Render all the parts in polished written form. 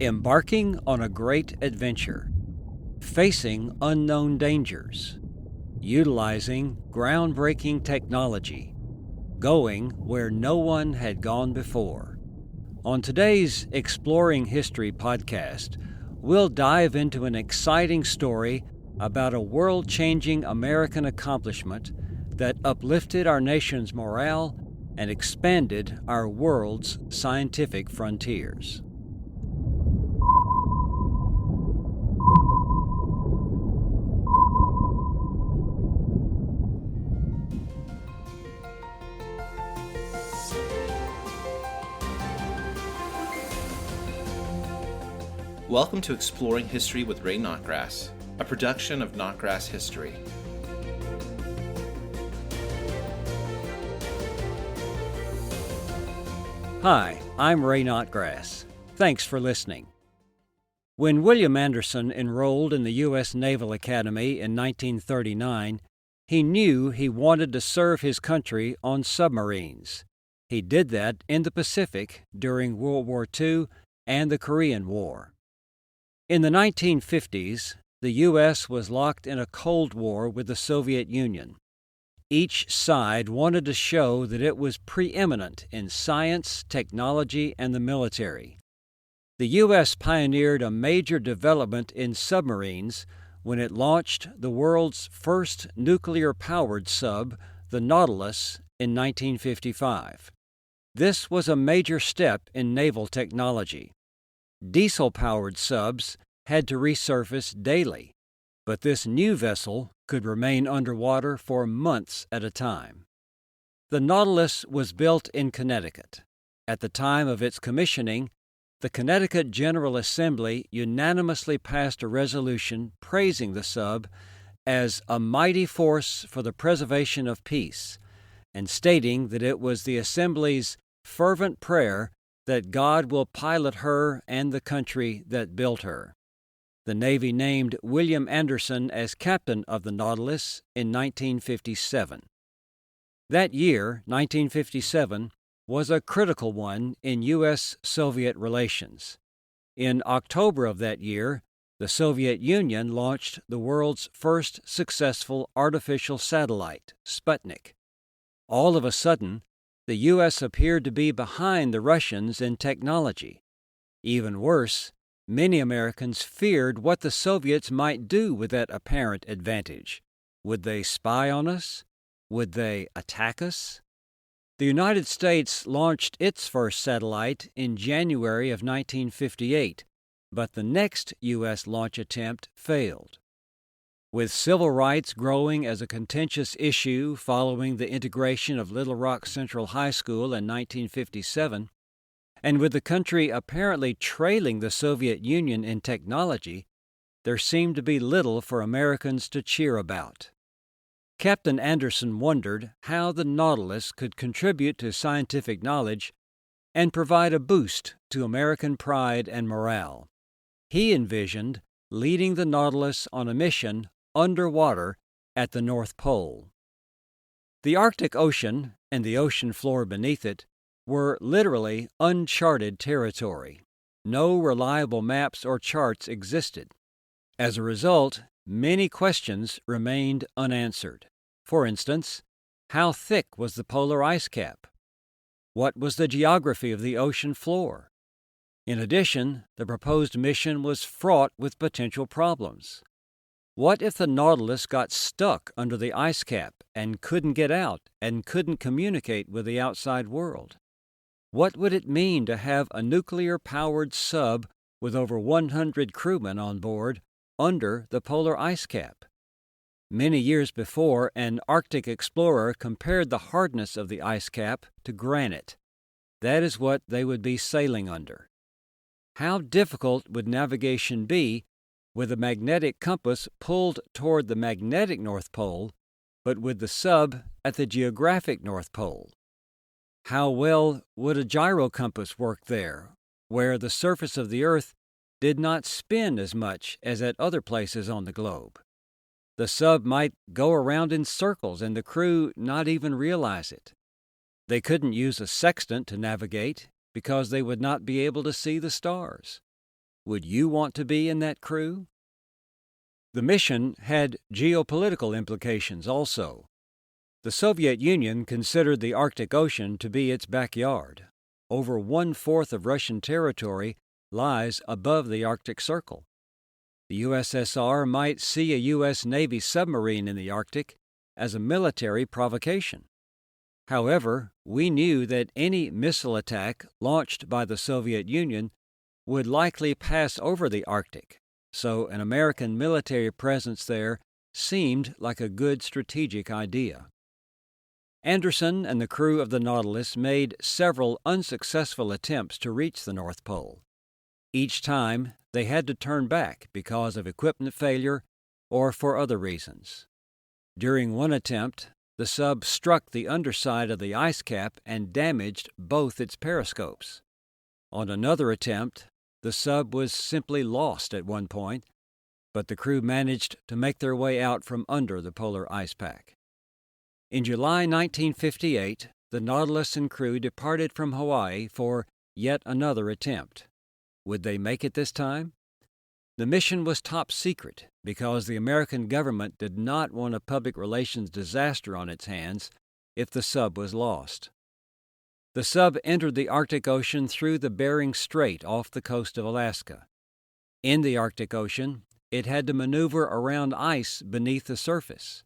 Embarking on a great adventure, facing unknown dangers, utilizing groundbreaking technology, going where no one had gone before. On today's Exploring History podcast, we'll dive into an exciting story about a world-changing American accomplishment that uplifted our nation's morale and expanded our world's scientific frontiers. Welcome to Exploring History with Ray Knotgrass, a production of Knotgrass History. Hi, I'm Ray Knotgrass. Thanks for listening. When William Anderson enrolled in the U.S. Naval Academy in 1939, he knew he wanted to serve his country on submarines. He did that in the Pacific during World War II and the Korean War. In the 1950s, the U.S. was locked in a Cold War with the Soviet Union. Each side wanted to show that it was preeminent in science, technology, and the military. The U.S. pioneered a major development in submarines when it launched the world's first nuclear-powered sub, the Nautilus, in 1955. This was a major step in naval technology. Diesel-powered subs had to resurface daily, but this new vessel could remain underwater for months at a time. The Nautilus was built in Connecticut. At the time of its commissioning, the Connecticut General Assembly unanimously passed a resolution praising the sub as a mighty force for the preservation of peace, and stating that it was the Assembly's fervent prayer that God will pilot her and the country that built her. The Navy named William Anderson as captain of the Nautilus in 1957. That year, 1957, was a critical one in U.S.-Soviet relations. In October of that year, the Soviet Union launched the world's first successful artificial satellite, Sputnik. All of a sudden, the U.S. appeared to be behind the Russians in technology. Even worse, many Americans feared what the Soviets might do with that apparent advantage. Would they spy on us? Would they attack us? The United States launched its first satellite in January of 1958, but the next U.S. launch attempt failed. With civil rights growing as a contentious issue following the integration of Little Rock Central High School in 1957, and with the country apparently trailing the Soviet Union in technology, there seemed to be little for Americans to cheer about. Captain Anderson wondered how the Nautilus could contribute to scientific knowledge and provide a boost to American pride and morale. He envisioned leading the Nautilus on a mission underwater at the North Pole. The Arctic Ocean and the ocean floor beneath it were literally uncharted territory. No reliable maps or charts existed. As a result, many questions remained unanswered. For instance, how thick was the polar ice cap? What was the geography of the ocean floor? In addition, the proposed mission was fraught with potential problems. What if the Nautilus got stuck under the ice cap and couldn't get out and couldn't communicate with the outside world? What would it mean to have a nuclear-powered sub with over 100 crewmen on board under the polar ice cap? Many years before, an Arctic explorer compared the hardness of the ice cap to granite. That is what they would be sailing under. How difficult would navigation be with a magnetic compass pulled toward the magnetic North Pole, but with the sub at the geographic North Pole? How well would a gyrocompass work there, where the surface of the Earth did not spin as much as at other places on the globe? The sub might go around in circles and the crew not even realize it. They couldn't use a sextant to navigate because they would not be able to see the stars. Would you want to be in that crew? The mission had geopolitical implications also. The Soviet Union considered the Arctic Ocean to be its backyard. Over 1/4 of Russian territory lies above the Arctic Circle. The USSR might see a U.S. Navy submarine in the Arctic as a military provocation. However, we knew that any missile attack launched by the Soviet Union would likely pass over the Arctic, so an American military presence there seemed like a good strategic idea. Anderson and the crew of the Nautilus made several unsuccessful attempts to reach the North Pole. Each time, they had to turn back because of equipment failure or for other reasons. During one attempt, the sub struck the underside of the ice cap and damaged both its periscopes. On another attempt, the sub was simply lost at one point, but the crew managed to make their way out from under the polar ice pack. In July 1958, the Nautilus and crew departed from Hawaii for yet another attempt. Would they make it this time? The mission was top secret because the American government did not want a public relations disaster on its hands if the sub was lost. The sub entered the Arctic Ocean through the Bering Strait off the coast of Alaska. In the Arctic Ocean, it had to maneuver around ice beneath the surface.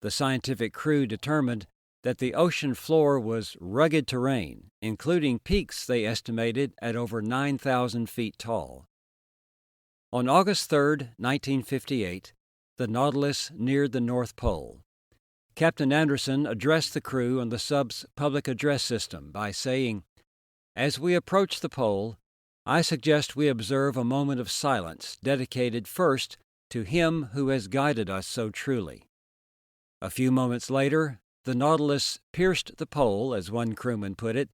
The scientific crew determined that the ocean floor was rugged terrain, including peaks they estimated at over 9,000 feet tall. On August 3, 1958, the Nautilus neared the North Pole. Captain Anderson addressed the crew on the sub's public address system by saying, "As we approach the pole, I suggest we observe a moment of silence dedicated first to Him who has guided us so truly." A few moments later, the Nautilus pierced the pole, as one crewman put it,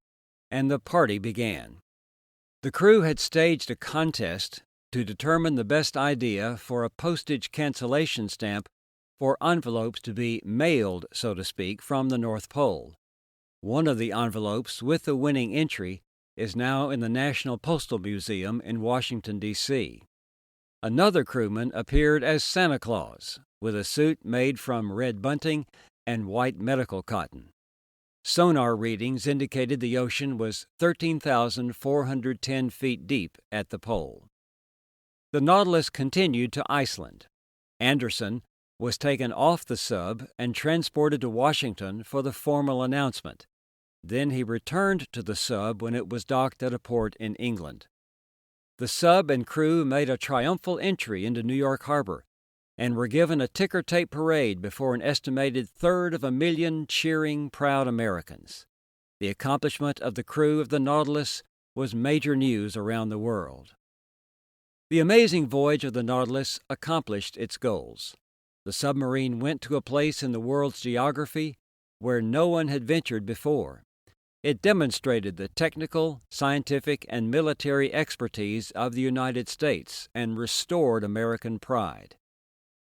and the party began. The crew had staged a contest to determine the best idea for a postage cancellation stamp for envelopes to be mailed, so to speak, from the North Pole. One of the envelopes with the winning entry is now in the National Postal Museum in Washington, D.C. Another crewman appeared as Santa Claus, with a suit made from red bunting and white medical cotton. Sonar readings indicated the ocean was 13,410 feet deep at the pole. The Nautilus continued to Iceland. Anderson was taken off the sub and transported to Washington for the formal announcement. Then he returned to the sub when it was docked at a port in England. The sub and crew made a triumphal entry into New York Harbor and were given a ticker tape parade before an estimated 1/3 cheering, proud Americans. The accomplishment of the crew of the Nautilus was major news around the world. The amazing voyage of the Nautilus accomplished its goals. The submarine went to a place in the world's geography where no one had ventured before. It demonstrated the technical, scientific, and military expertise of the United States and restored American pride.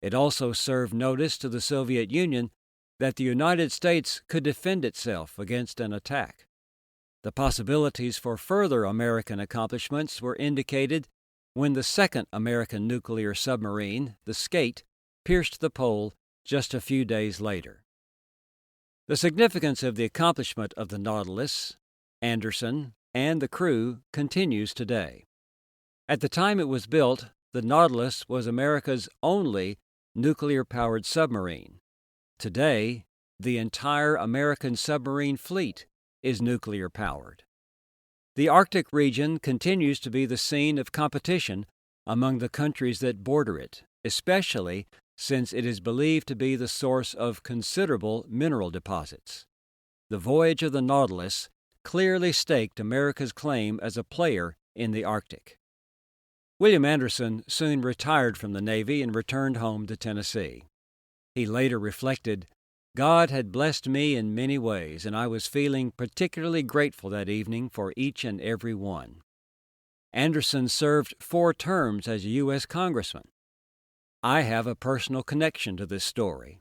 It also served notice to the Soviet Union that the United States could defend itself against an attack. The possibilities for further American accomplishments were indicated when the second American nuclear submarine, the Skate, pierced the pole just a few days later. The significance of the accomplishment of the Nautilus, Anderson, and the crew continues today. At the time it was built, the Nautilus was America's only nuclear-powered submarine. Today, the entire American submarine fleet is nuclear-powered. The Arctic region continues to be the scene of competition among the countries that border it, especially since it is believed to be the source of considerable mineral deposits. The voyage of the Nautilus clearly staked America's claim as a player in the Arctic. William Anderson soon retired from the Navy and returned home to Tennessee. He later reflected, "God had blessed me in many ways, and I was feeling particularly grateful that evening for each and every one." Anderson served 4 terms as a U.S. Congressman. I have a personal connection to this story.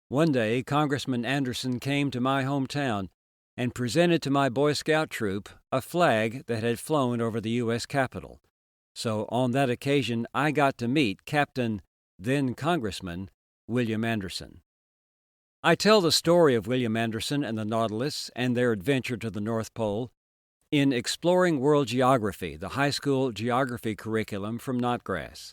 One day, Congressman Anderson came to my hometown and presented to my Boy Scout troop a flag that had flown over the U.S. Capitol, So on that occasion, I got to meet Captain, then Congressman, William Anderson. I tell the story of William Anderson and the Nautilus and their adventure to the North Pole in Exploring World Geography, the high school geography curriculum from Knotgrass.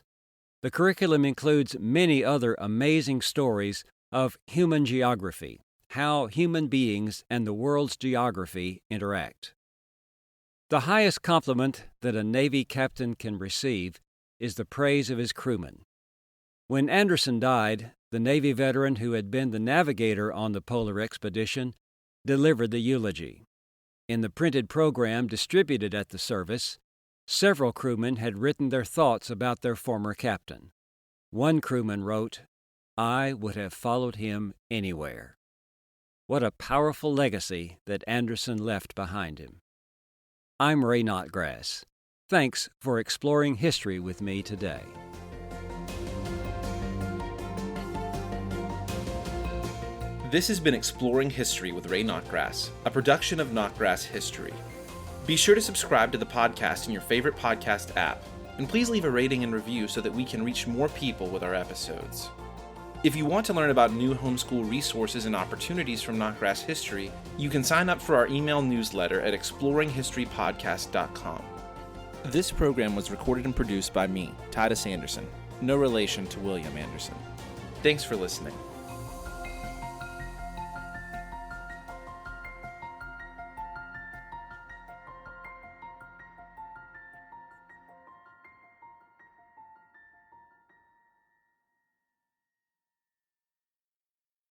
The curriculum includes many other amazing stories of human geography, how human beings and the world's geography interact. The highest compliment that a Navy captain can receive is the praise of his crewmen. When Anderson died, the Navy veteran who had been the navigator on the polar expedition delivered the eulogy. In the printed program distributed at the service, several crewmen had written their thoughts about their former captain. One crewman wrote, "I would have followed him anywhere." What a powerful legacy that Anderson left behind him. I'm Ray Knotgrass. Thanks for exploring history with me today. This has been Exploring History with Ray Knotgrass, a production of Knotgrass History. Be sure to subscribe to the podcast in your favorite podcast app, and please leave a rating and review so that we can reach more people with our episodes. If you want to learn about new homeschool resources and opportunities from Knotgrass History, you can sign up for our email newsletter at exploringhistorypodcast.com. This program was recorded and produced by me, Titus Anderson, no relation to William Anderson. Thanks for listening.